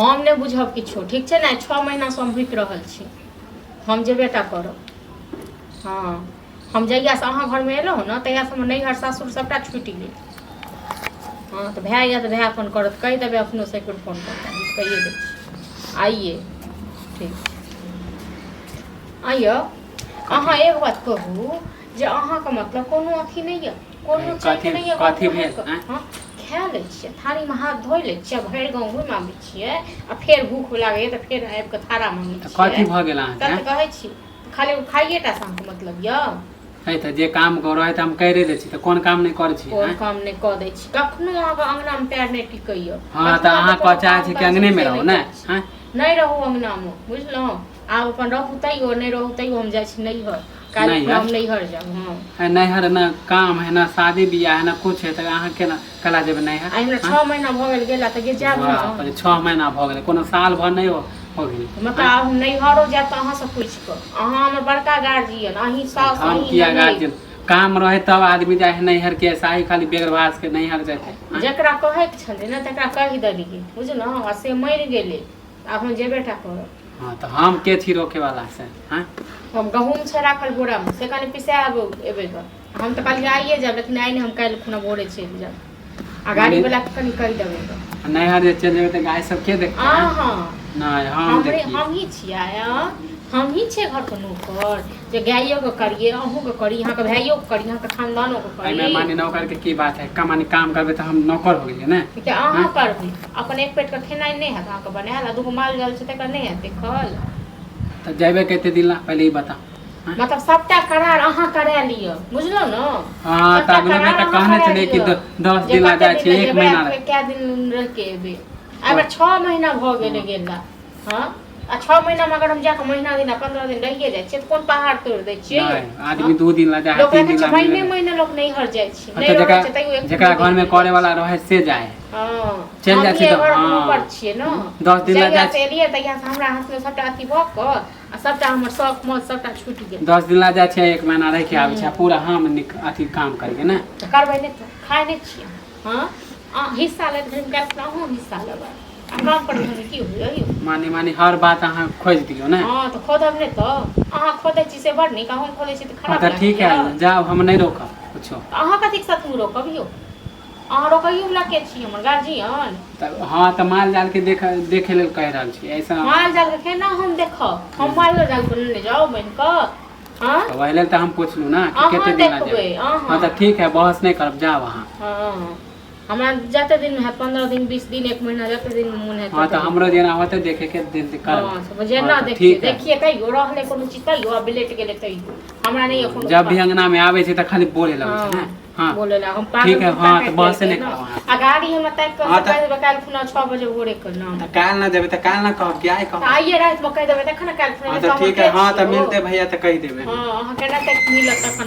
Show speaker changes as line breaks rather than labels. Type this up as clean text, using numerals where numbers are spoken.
हम नहीं बुझब किछो ठीक है ना। 6 महीना से हम रुक रहल छी, हम जेबेटा करब। हाँ हम जहिया से अहाँ घर में एलहुँ ना तहिया से हमर नैहर सासुर सबटा छुटि गेल। हाँ तो भाई या तो भाई फोन करत कहि देबै, अपनो से एक फोन करता कहिए दे आइए ठीक आइए। अहाँ एक बात कहू जे अहाँके मतलब कोनो अथी नहीं है, कोनो चीज नहीं है।
कथी भेल?
हाँ खा लै छियै, थारी में हाथ धो लै छियै, भरि गाँव घुमि आबै छियै आ फेर भूख लागैए तऽ फेर आबि कऽ थारा मांगै छियै।
कथी भऽ गेल अहाँके?
तऽ कहै छी खाली खाइए टा से मतलब यऽ
है तऽ जे काम कर है तऽ हम करिए दै छी, तऽ कोन काम नहीं करै छी?
कोन काम नहीं कऽ दै छी, कखनो अहाँके अंगना में पैर नहीं टिकैया।
हाँ तऽ अहाँ कह चाहै छी कि अंगने में रहू ने?
नहीं रहू अंगना में, बुझलहुँ। आब अपन रहू तैयो, नहीं रहू तैयो हम जाइ छी नैहर, काल्हि हम नैहर जाब। हाँ
नैहर ना काम है ना शादी बियाह है ना कुछ है, तो अहाँ केना कला जेबै नैहर?
हमरा 6 महीना भऽ गेल गेला तऽ जाब ना।
6 महीना भऽ गेल, कोनो साल भर नहीं हो गेल।
मतलब आब हम नैहरो जाब तऽ अहाँ से पूछि कऽ। अहाँ हमर बड़का गार्जियन, अहीं सास
हम किया गार्जियन? काम रहे तब आदमी जाए है नैहर के, साही खाली बेगरबास के नैहर जाते।
जकरा कहैके छलै ने तकरा कहि देलियै, बुझलहुँ। आ से मरि गेलै, आब हम जेबेटा करब।
हाँ तो हम के छी रोके वाला से? हाँ
हम गहूँम छै राखल बोरा में, से कनि पिसा एबै गऽ। हम तऽ कहलियै आइए जाब, लेकिन आइ नहीं, हम काल्हि खुना भोरे चलि जाब। आ गाड़ी वाला के कनि कहि देबै गऽ।
नैहर जे चलि जेबै तऽ गाय सब के देखतै?
हाँ
नहीं
हम ही छियै, हम ही छियै घर के नौकर जे गाइयो के करिए, अहूँ के करी, यहाँ के भाइयों के करी, यहाँ के खानदानों के करी।
मैं मानी नौकर के की बात है? कमानी काम करबे तो हम नौकर हो गेलिए ना?
ठीक है अहाँ करबै अपन एक पेट के खेनाइ नहीं है अहाँ के बनायल, आ दूगो माल जाल छै तकर नहीं है देखल।
तो जेबे कते दिन ला पहले ही बता।
मतलब सबटा करार अहाँ करा लिअ, बुझलहुँ न।
हाँ त अगले में त कहने छलिए कि 10 दिन ला जाय छी, 1 महीना ला।
क्या दिन रह के एबै? एबे 6 महीना भ गेलै गेला। हाँ आ 6 महीना में अगर हम जाके महीना दिन 15 दिन रहिए जाइ छियै त कोन पहाड़ तोड़ दै छियै?
आदमी 2 दिन ला जाय, 3 दिन ला।
महीने महीने लोग नैहर जाइ छै,
नहीं रहै छै तइयो जेकरा घर में करे वाला रहे से जाए।
हां
चल जाइ छै त
ऊपर छियै न।
10 दिन ला जाय
एलियै त यहाँ से हमरा हाथ में सबटा अथी भ क आ सबटा हमर शौक मौज सबटा छूटि गेल।
10 दिन ला जाय छै, 1 महीना रह के आबै छै, पूरा हम अथी काम करके ना।
त करबै नै त खाइ नै छियै। हां हिस्सा ले धरि गाछ अहूँ हिस्सा लेबै। काम पर की होइए यौ?
मानी हर बात अहाँ खोज दियो ना।
हां त खोदब नै त अहाँ खोदै छी से बड़ नीक, हम खोदै छी त खराब लागै।
त ठीक है जाओ, हम नहीं रोकब कुछो।
अहाँ कथि के साथ रोकब यौ? अहाँ रोकइयो वाला के छी, हमर गार्जियन।
हाँ तो माल जाल के देखे लेल कह रहल छी ऐसा।
माल जाल के केना हम देखब? हम माल जाल को ले जाओ बन क। हां
तो वही लेल तो हम पूछलू ना कि कितने दिन ला जाए। हां तो ठीक है, बहस नहीं करब, जाओ वहां।
हां हमरा जते दिन में है 15 दिन 20 दिन 1 महीना जते दिन में मन है।
हां तो हमरो जेना होते देखे के दिन करब।
हां समझे ना, देखिए कहियो रहले कोनो चीज कहियो अब लेट गेले तइयो हमरा नहीं है कोनो।
जब भी अंगना में आवे छै त खाली बोले लगै छै ना। हां
बोले ला हम पागल।
ठीक है हां तो बहस नहीं करब।
आ गाड़ी हम तक के कह देबे काल खुना 6 बजे भोरे के नाम।
त काल ना जेबे त काल ना कहब कि आइ कहब।
आइए रात में कह देबे तखन काल खुना।
हां तो ठीक है, हां तो मिलते भैया त कह देबे।
हां अहाँ केना तक मिलत तखन।